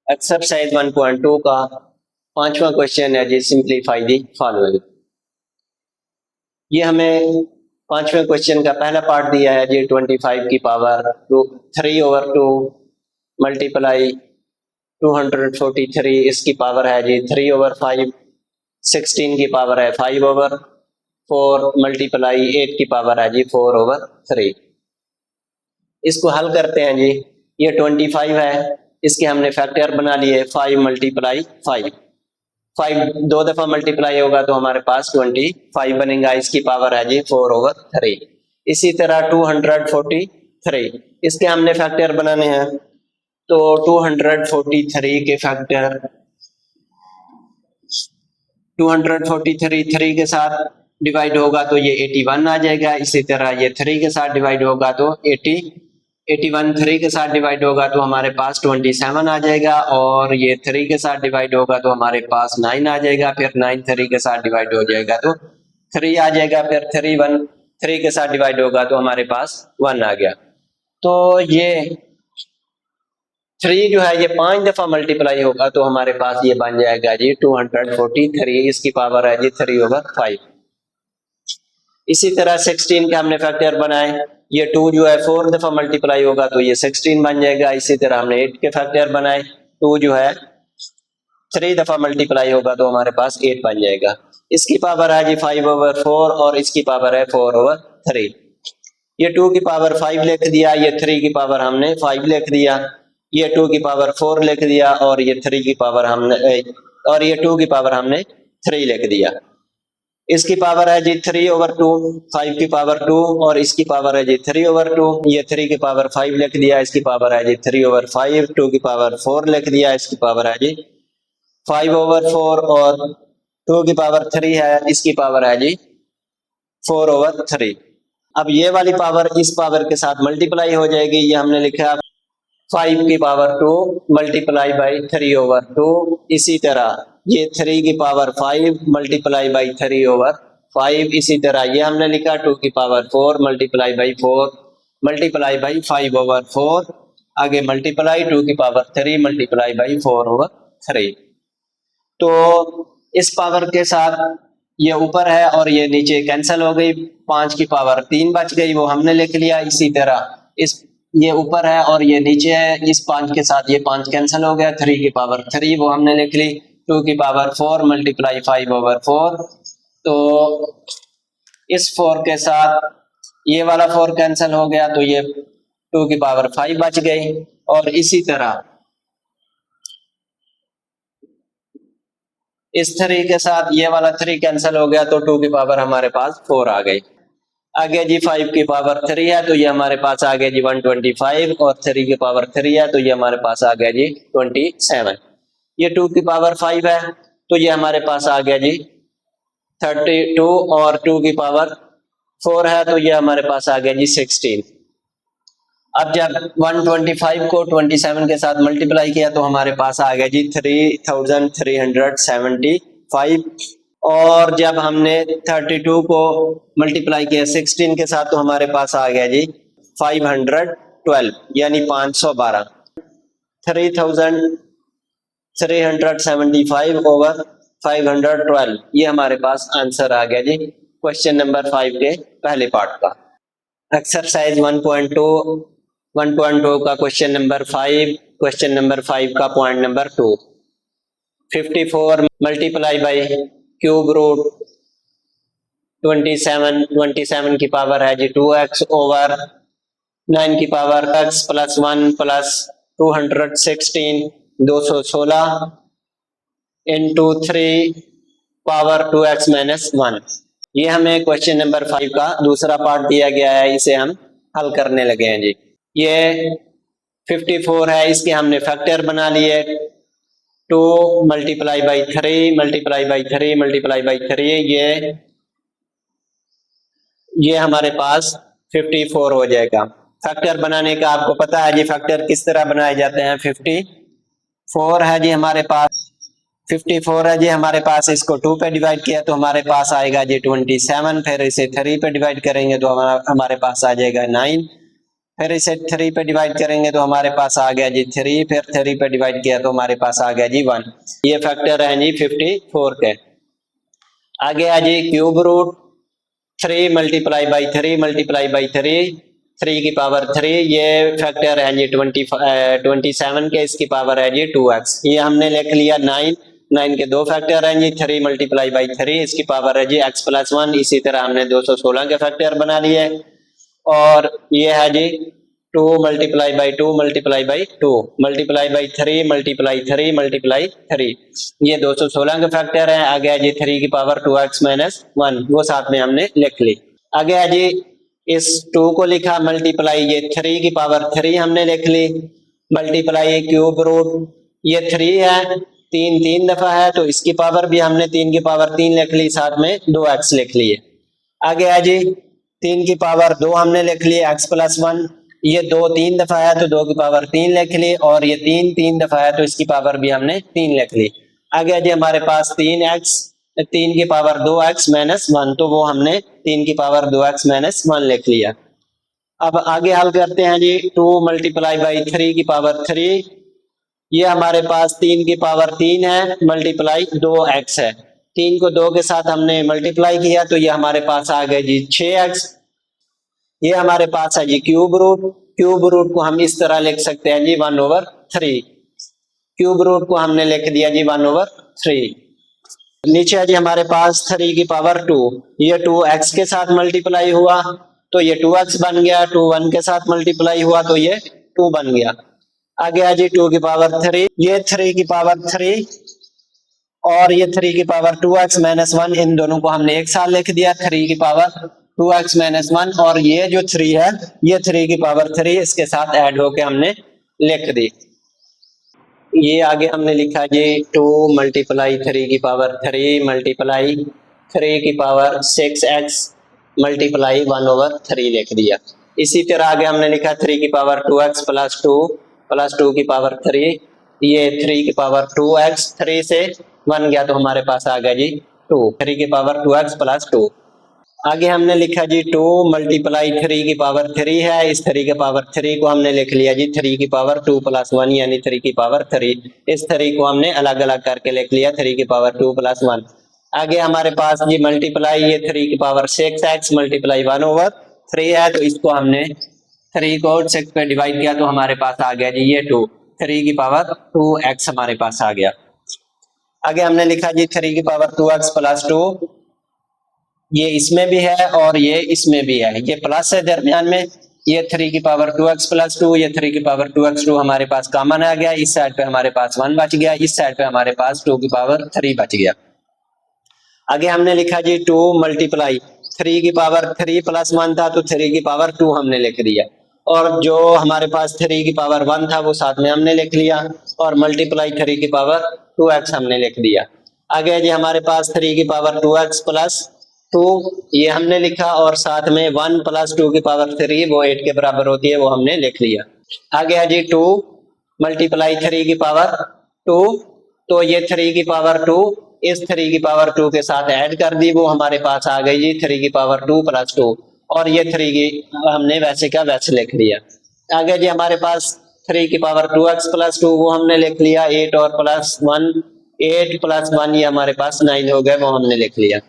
Exercise 1.2 का पांचवा question है जी, सिंप्लीफाई दी फॉलोइंग। ये हमें पांचवें क्वेश्चन का पहला पार्ट दिया है जी, 25 की पावर 3/2 मल्टीप्लाई 243, इसकी पावर है जी 3/5। 16 की पावर है 5/4 मल्टीप्लाई 8 की पावर है जी 4/3। इसको हल करते हैं जी। ये 25 है, इसके हमने फैक्टर बना लिए 5 मल्टीप्लाई 5। 5 दो दफा मल्टीप्लाई होगा तो हमारे पास 25 बनेगा, इसकी पावर है जी 4/3। इसी तरह 243, इसके हमने फैक्टर बनाने हैं, तो 243 के फैक्टर 243 के साथ डिवाइड होगा तो ये 81 आ जाएगा। इसी तरह ये 3 के साथ डिवाइड होगा तो 81 3 के साथ डिवाइड होगा तो हमारे पास 27 आ जाएगा, और ये 3 के साथ डिवाइड होगा तो हमारे पास 9 आ जाएगा। फिर 9 3 के साथ डिवाइड हो जाएगा तो 3 आ जाएगा। फिर 3 के साथ डिवाइड होगा तो हमारे पास 1 आ गया। तो ये 3 जो है ये 5 दफा मल्टीप्लाई होगा तो हमारे पास ये बन जाएगा जी 243, इसकी पावर है जी 3/5। इसी तरह 16 का हमने फैक्टर बनाए, ये 2 जो है 4 दफा मल्टीप्लाई होगा तो ये 16 बन जाएगा। इसी तरह हमने 8 के फैक्टर बनाए, 2 जो है 3 दफा मल्टीप्लाई होगा तो हमारे पास 8 बन जाएगा। इसकी पावर है जी 5/4 और इसकी पावर है 4/3। ये 2 की पावर 5 लिख दिया, ये 3 की पावर हमने 5 लिख दिया, ये 2 की पावर 4 लिख दिया, और ये 3 की पावर हमने और ये 2 की पावर हमने 3 लिख दिया। इसकी पावर है जी 3/2, 5 की पावर 2 और इसकी पावर है जी 3/2। ये 3 की पावर 5 लिख दिया, इसकी पावर है जी 3/5। 2 की पावर 4 लिख दिया, इसकी पावर है जी 5/4, और 2 की पावर 3 है, इसकी पावर है जी 4/3। अब ये वाली पावर इस पावर के साथ मल्टीप्लाई हो जाएगी। ये हमने लिखा 5 की पावर 2 मल्टीप्लाई बाई 3/2। इसी तरह ये 3 की पावर 5 मल्टीप्लाई बाई 3/5। इसी तरह ये हमने लिखा 2 की power 4 multiply by 4 multiply by 5/4। आगे मल्टीप्लाई 2 की पावर 3 मल्टीप्लाई बाई 4/3। तो इस पावर के साथ ये ऊपर है और ये नीचे कैंसिल हो गई। 5 की पावर 3 बच गई, वो हमने लिख लिया। इसी तरह इस ये ऊपर है और ये नीचे है, इस 5 के साथ ये 5 कैंसिल हो गया। 3 की पावर 3 वो हमने लिख ली। 2 की पावर 4 मल्टीप्लाई 5/4। तो इस 4 के साथ ये वाला 4 कैंसिल हो गया तो ये 2 की पावर 5 बच गई। और इसी तरह इस 3 के साथ ये वाला 3 कैंसिल हो गया तो 2 की पावर हमारे पास 4 आ गई। आगे जी 5 की पावर 3 है तो ये हमारे पास आ गया जी 125, और 3 की पावर 3 है तो ये हमारे पास आ गया जी 27। ये 2 की पावर 5 है तो ये हमारे पास आ गया जी 32, और 2 की पावर 4 है तो ये हमारे पास आ गया जी 16। अब जब 125 को 27 के साथ मल्टीप्लाई किया तो हमारे पास आ गया जी 3375। और जब हमने 32 को मल्टीप्लाई किया 16 के साथ तो हमारे पास आ गया जी 512, यानी 512। 3375/512, ये हमारे पास आंसर आ गया जी क्वेश्चन नंबर 5 के पहले पार्ट का। एक्सरसाइज 1.2 का क्वेश्चन नंबर 5, क्वेश्चन नंबर 5 का point number 2। 54 multiply by cube root 27 की पावर है जी 2x ओवर 9 की power x plus 1 plus 216 216 into 3 power 2x minus 1। ये हमें क्वेश्चन नंबर 5 का दूसरा पार्ट दिया गया है, इसे हम हल करने लगे हैं जी। ये 54 है, इसके हमने फैक्टर बना लिए 2 multiply by 3 multiply by 3 multiply by 3, ये हमारे पास 54 हो जाएगा। फैक्टर बनाने का आपको पता है जी, फैक्टर किस तरह बनाए जाते हैं। 54 है जी हमारे पास, 54 है जी हमारे पास, इसको 2 पे डिवाइड किया तो हमारे पास आएगा जी 27। फिर इसे 3 पे डिवाइड करेंगे तो हमारे पास आ जाएगा 9। फिर इसे 3 पे डिवाइड करेंगे तो हमारे पास आ गया जी 3, फिर 3 पे डिवाइड किया तो हमारे पास आ गया जी 1। ये फैक्टर है जी 54 के। आ गया जी cube root 3 multiply by 3 multiply by 3 की पावर 3, ये फैक्टर है जी 27 के, इसकी पावर है जी 2x। ये हमने लिख लिया 9 के दो फैक्टर हैं जी 3 मल्टीप्लाई बाई 3, इसकी पावर है जी x प्लस 1। इसी तरह हमने 216 के फैक्टर बना लिए। और ये है जी 2 multiply by 2 multiply by 2 multiply by 3 multiply 3 multiply 3, ये 216 के फैक्टर है। आ गया जी 3 की पावर 2x माइनस 1, वो साथ में हमने लिख ली। आ गया जी इस 2 को लिखा मल्टीप्लाई ये 3 की पावर 3 हमने लिख ली, मल्टीप्लाई क्यूब रूट ये 3 है, 3 दफा है तो इसकी पावर भी हमने 3 की पावर 3 लिख ली, साथ में 2x लिख लिए। आ गया जी 3 की पावर 2 हमने लिख ली x प्लस 1, ये 2 3 दफा है तो 2 की पावर 3 लिख ली, और ये 3 दफा है तो इसकी पावर भी हमने 3 लिख ली। आ गया जी हमारे पास 3 की पावर 2x माइनस 1, तो वो हमने 3 की पावर 2x माइनस 1 लिख लिया। अब आगे हल करते हैं जी 2 मल्टीप्लाई बाई 3 की पावर 3, ये हमारे पास 3 की पावर 3 है मल्टीप्लाई 2x है, 3 को 2 के साथ हमने मल्टीप्लाई किया तो ये हमारे पास आ गए जी 6x। ये हमारे पास है जी क्यूब रूट को हम इस तरह लिख सकते हैं जी 1/3, क्यूब रूट को हमने लिख दिया जी 1/3। नीचे है जी हमारे पास 3 की पावर 2, ये 2x के साथ मल्टीप्लाई हुआ तो ये 2x बन गया, 2 1 के साथ मल्टीप्लाई हुआ तो ये 2 बन गया। आ गया जी 2 की पावर 3, ये 3 की पावर 3 और ये 3 की पावर 2x माइनस 1, इन दोनों को हमने एक साथ लिख दिया 3 की पावर 2x माइनस 1, और ये जो 3 है ये 3 की पावर 3 इसके साथ ऐड होके हमने लिख दी। ये आगे हमने लिखा जी 2 मल्टीप्लाई 3 की पावर 3 मल्टीप्लाई 3 की पावर 6x मल्टीप्लाई 1/3 लिख दिया। इसी तरह आगे हमने लिखा 3 की पावर 2x प्लस 2 की पावर 3, ये 3 की पावर 2x 3 से 1 गया तो हमारे पास आ गया जी 2, 3 की पावर 2x प्लस 2। आगे हमने लिखा जी 2 मल्टीप्लाई 3 की पावर 3 है, इस 3 की पावर 3 को हमने लिख लिया जी 3 की पावर 2 प्लस 1 यानी 3 की पावर 3, इस 3 को हमने अलग अलग करके लिख लिया 3 की पावर 2 प्लस 1। आगे हमारे पास जी मल्टीप्लाई ये 3 की पावर 6x मल्टीप्लाई 1/3 है, तो इसको हमने 3 को 6 पे डिवाइड किया तो हमारे पास आ गया जी ये 2, 3 की पावर 2x हमारे पास आ गया। आगे हमने लिखा जी 3 की पावर 2x प्लस 2, ये इसमें भी है और ये इसमें भी है, ये प्लस है दरमियान में, ये 3 की पावर 2x प्लस 2, ये 3 की पावर 2x 2 हमारे पास कॉमन आ गया, इस साइड पे हमारे पास 1 बच गया, इस साइड पे हमारे पास 2 की पावर 3 बच गया। आगे हमने लिखा जी 2 मल्टीप्लाई 3 की पावर 3 प्लस 1 था तो 3 की पावर 2 हमने लिख दिया, और जो हमारे पास 3 की पावर 1 था वो साथ में हमने लिख लिया, और मल्टीप्लाई 3 की पावर 2x हमने लिख दिया। आगे जी हमारे पास 3 की पावर 2x प्लस 2 ये हमने लिखा, और साथ में 1 प्लस 2 की पावर 3 वो 8 के बराबर होती है, वो हमने लिख लिया। आ गया जी 2 मल्टीप्लाई 3 की पावर 2, तो ये 3 की पावर 2 इस 3 की पावर 2 के साथ ऐड कर दी, वो हमारे पास आ गई जी 3 की पावर 2 प्लस 2, और ये 3 की हमने वैसे का वैसे लिख लिया। आगे जी हमारे पास 3 की पावर 2x प्लस 2 वो हमने लिख लिया, 8 और प्लस 1 8 प्लस 1 ये हमारे पास 9 हो गए, वो हमने लिख लिया।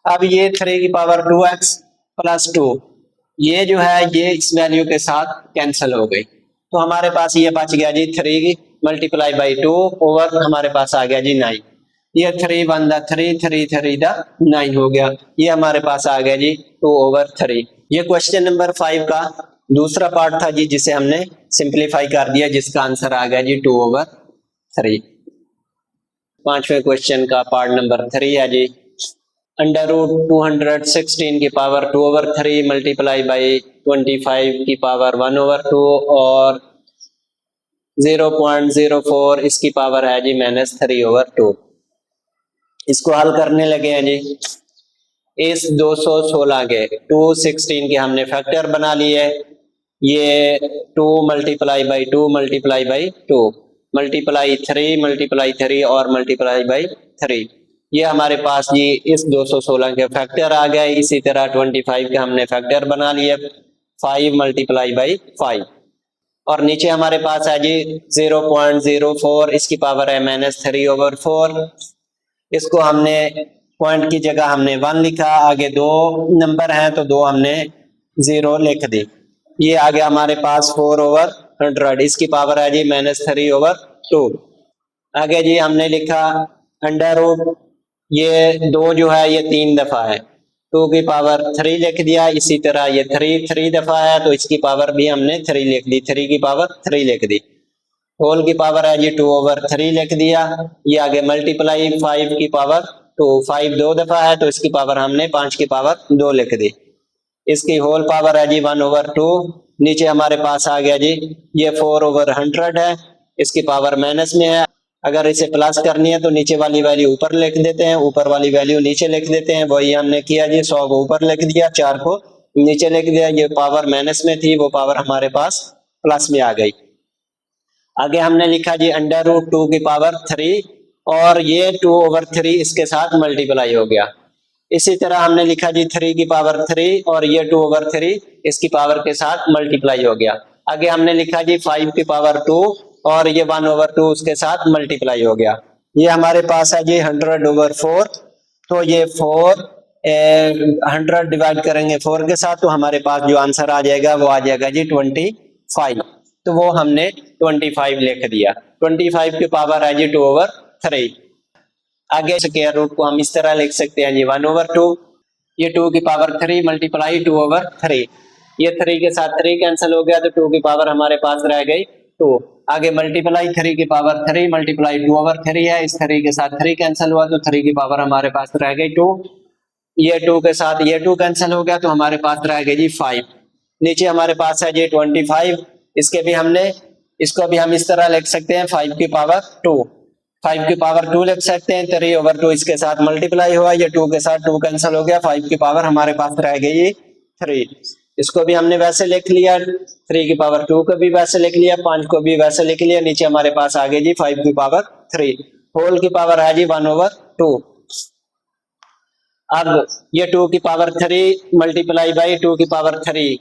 अब ये 3 की पावर 2x प्लस 2 ये जो है ये इस वैल्यू के साथ कैंसिल हो गई, तो हमारे पास ये बच गया जी 3 मल्टीप्लाई बाई 2 ओवर हमारे पास आ गया जी 9, ये 3 1 दा 3 3 3 दा 9 हो गया, ये हमारे पास आ गया जी 2/3। ये क्वेश्चन नंबर 5 का दूसरा पार्ट था जी, जिसे हमने सिंप्लीफाई कर दिया, जिसका आंसर आ गया जी 2/3। पांचवें क्वेश्चन का पार्ट नंबर 3 है जी, अंडर रूट 216 की पावर 2/3 मल्टीप्लाई बाई 25 की पावर 1/2 और 0.04 इसकी पावर है जी -3/2। इसको हल करने लगे हैं जी। इस 216 के 216 के हमने फैक्टर बना लिए, ये 2 multiply by 2 multiply by 2 multiply 3 multiply 3 और मल्टीप्लाई बाई 3, ये हमारे पास जी इस 216 के फैक्टर आ गए। इसी तरह 25 के हमने फैक्टर बना लिए, 5 मल्टीप्लाई बाई 5 और नीचे हमारे पास है जी 0.04 इसकी पावर है -3/4। इसको हमने पॉइंट की जगह हमने 1 लिखा, आगे दो नंबर हैं तो दो हमने 0 लिख दी। ये आ गया हमारे पास 4/100, इसकी पावर है जी -3/2। आगे जी हमने लिखा अंडर रूट, ये 2 जो है ये 3 दफा है, 2 की पावर 3 लिख दिया। इसी तरह ये 3 दफा है तो इसकी पावर भी हमने 3 लिख दी, 3 की पावर 3 लिख दी। होल की पावर है जी 2/3 लिख दिया। ये आगे मल्टीप्लाई 5 की पावर 2, 5 2 दफा है तो इसकी पावर हमने 5 की पावर 2 लिख दी। इसकी होल पावर है जी 1/2। नीचे हमारे पास आ गया जी ये 4/100 है, इसकी पावर माइनस में है। अगर इसे प्लस करनी है तो नीचे वाली वैल्यू ऊपर लिख देते हैं, ऊपर वाली वैल्यू नीचे लिख देते हैं। वही हमने किया जी, 100 को ऊपर लिख दिया, 4 को नीचे लिख दिया। ये पावर माइनस में थी, वो पावर हमारे पास प्लस में आ गई। आगे हमने लिखा जी अंडर रूट 2 की पावर 3 और ये 2/3 इसके साथ मल्टीप्लाई हो गया। इसी तरह हमने लिखा जी 3 की पावर 3 और ये 2/3 इसकी पावर के साथ मल्टीप्लाई हो गया। आगे हमने लिखा जी 5 की पावर 2 और ये 1/2 उसके साथ मल्टीप्लाई हो गया। ये हमारे पास है जी 100/4। तो ये 100 डिवाइड करेंगे 4 के साथ तो हमारे पास जो आंसर आ जाएगा वो आ जाएगा जी 25। तो वो हमने 25 लिख दिया। 25 की पावर है जी 2/3। आगे स्क्वायर रूट को हम इस तरह लिख सकते हैं जी 1/2। ये 2 की पावर 3 मल्टीप्लाई 2/3। ये 3 के साथ 3 कैंसिल हो गया तो 2 की पावर हमारे पास रह गई 2। आगे मल्टीप्लाई 3 की पावर 3 मल्टीप्लाई 2/3 है, इस 3 के साथ 3 कैंसिल हुआ तो 3 की पावर हमारे पास रह गई 2। ये 2 के साथ ये 2 कैंसिल हो गया तो हमारे पास रह गई जी 5। नीचे हमारे पास है जी 25। इसके भी हमने इसको भी हम इस तरह लिख सकते हैं 5 की पावर 2। 5 की पावर 2 लिख सकते हैं, 3/2 इसके साथ मल्टीप्लाई हुआ, ये 2 के साथ 2 कैंसिल हो गया, 5 की पावर हमारे पास रह गई 3। इसको भी हमने वैसे लिख लिया, 3 की पावर 2 को भी वैसे लिख लिया, 5 को भी वैसे लिख लिया। नीचे हमारे पास आ गई जी 5 की पावर 3। होल की पावर है जी 1/2। अब ये 2 की पावर 3 मल्टीप्लाई बाई 2 की पावर 3,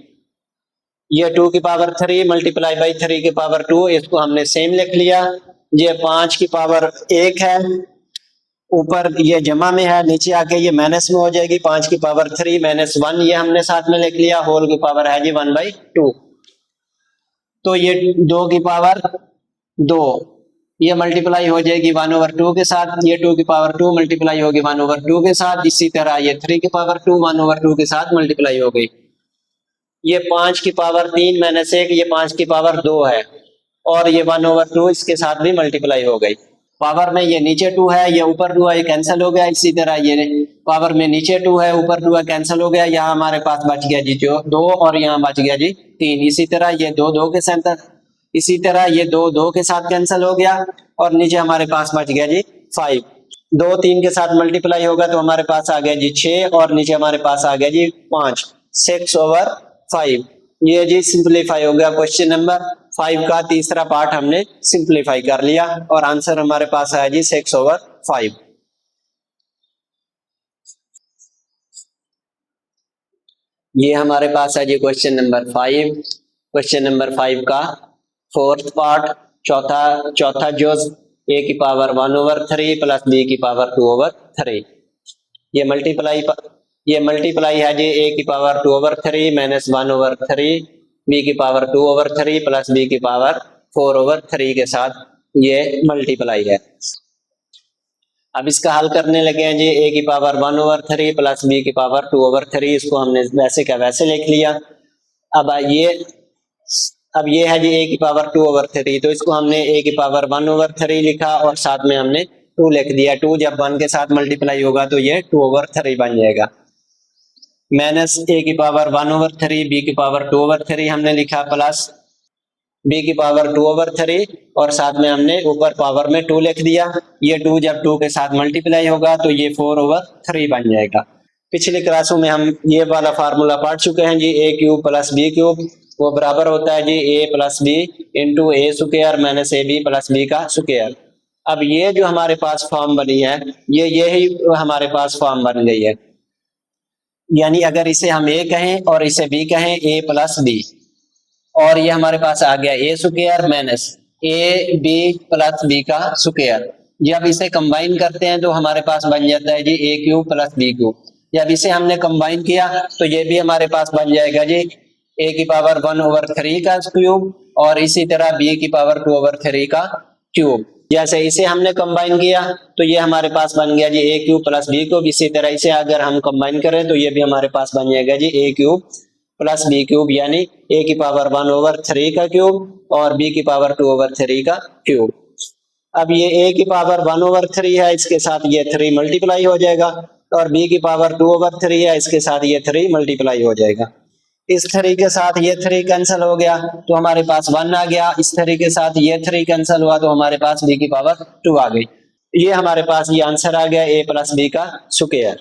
ये 2 की पावर 3 मल्टीप्लाई बाई 3 की पावर 2, इसको हमने सेम लिख लिया। ये 5 की पावर 1 है, ऊपर ये जमा में है, नीचे आके ये माइनस में हो जाएगी। 5 की पावर 3 -1 ये हमने साथ में लिख लिया। होल की पावर है जी 1/2। तो ये 2 की पावर 2 ये मल्टीप्लाई हो जाएगी 1/2 के साथ। ये 2 की पावर 2 मल्टीप्लाई होगी 1/2 के साथ। इसी तरह ये 3 की पावर 2 1/2 के साथ मल्टीप्लाई हो गई। ये 5 की पावर 3 -1 ये 5 की पावर 2 है और ये 1/2 इसके साथ भी मल्टीप्लाई हो गई। पावर में ये नीचे 2 है, ये ऊपर 2 है, ये कैंसिल हो गया। इसी तरह ये पावर में नीचे 2 है, ऊपर 2 है, कैंसिल हो गया। यहाँ हमारे पास बच गया जी जो 2 और यहाँ बच गया जी 3। इसी तरह ये 2 2 के साथ, इसी तरह ये 2 2 के साथ कैंसिल हो गया और नीचे हमारे पास बच गया जी 5। 2 3 के साथ मल्टीप्लाई होगा तो हमारे पास आ गया जी 6 और नीचे हमारे पास आ गया जी 5, 6/5। ये जी सिंप्लीफाई हो गया। क्वेश्चन नंबर 5 का तीसरा पार्ट हमने सिंप्लीफाई कर लिया और आंसर हमारे पास आया जी 6/5। ये हमारे पास है जी क्वेश्चन नंबर 5। क्वेश्चन नंबर 5 का फोर्थ पार्ट, चौथा जोज, a की पावर 1/3 प्लस b की पावर 2/3। ये मल्टीप्लाई है जी a की पावर 2/3 माइनस 1/3, b की पावर 2/3 प्लस b की पावर 4/3 के साथ ये मल्टीप्लाई है। अब इसका हल करने लगे हैं जी। a की पावर 1/3 प्लस b की पावर 2/3, इसको हमने वैसे का वैसे लिख लिया। अब ये है जी a की पावर 2/3, तो इसको हमने a की पावर 1/3 लिखा और साथ में हमने 2 लिख दिया। 2 जब 1 के साथ मल्टीप्लाई होगा तो ये 2/3 बन जाएगा। माइनस a की पावर 1/3 b की पावर 2/3 हमने लिखा, प्लस b की पावर 2/3 और साथ में हमने ऊपर पावर में 2 लिख दिया। ये 2 जब 2 के साथ मल्टीप्लाई होगा तो ये 4/3 बन जाएगा। पिछली क्लासों में हम ये वाला फार्मूला पढ़ चुके हैं जी, a³ प्लस b³ वो बराबर होता है जी a plus b into a square minus ab plus b का स्क्वायर। अब ये जो हमारे पास फॉर्म बनी है, यही हमारे पास फॉर्म बन गई है। यानी अगर इसे हम ए कहें और इसे बी कहें, ए प्लस बी, और ये हमारे पास आ गया a square minus a b plus b का स्क्वायर। जब इसे कंबाइन करते हैं तो हमारे पास बन जाता है जी ए क्यूब प्लस बी क्यूब। जब इसे हमने कंबाइन किया तो ये भी हमारे पास बन जाएगा जी ए की पावर 1/3 का क्यूब और इसी तरह बी की पावर 2/3 का क्यूब। जैसे इसे हमने कंबाइन किया तो ये हमारे पास बन गया जी ए क्यूब प्लस बी क्यूब। इसी तरह इसे अगर हम कंबाइन करें तो ये भी हमारे पास बन जाएगा जी ए क्यूब प्लस बी क्यूब, यानी ए की पावर 1/3 का क्यूब और बी की पावर 2/3 का क्यूब। अब ये ए की पावर 1/3 है, इसके साथ ये 3 मल्टीप्लाई हो जाएगा, और बी की पावर 2/3 है, इसके साथ ये 3 मल्टीप्लाई हो जाएगा। इस 3 के साथ ये 3 कैंसिल हो गया तो हमारे पास 1 आ गया। इस 3 के साथ ये 3 कैंसिल हुआ तो हमारे पास बी की पावर 2 आ गई। ये हमारे पास ये आंसर आ गया ए प्लस बी का स्क्वायर।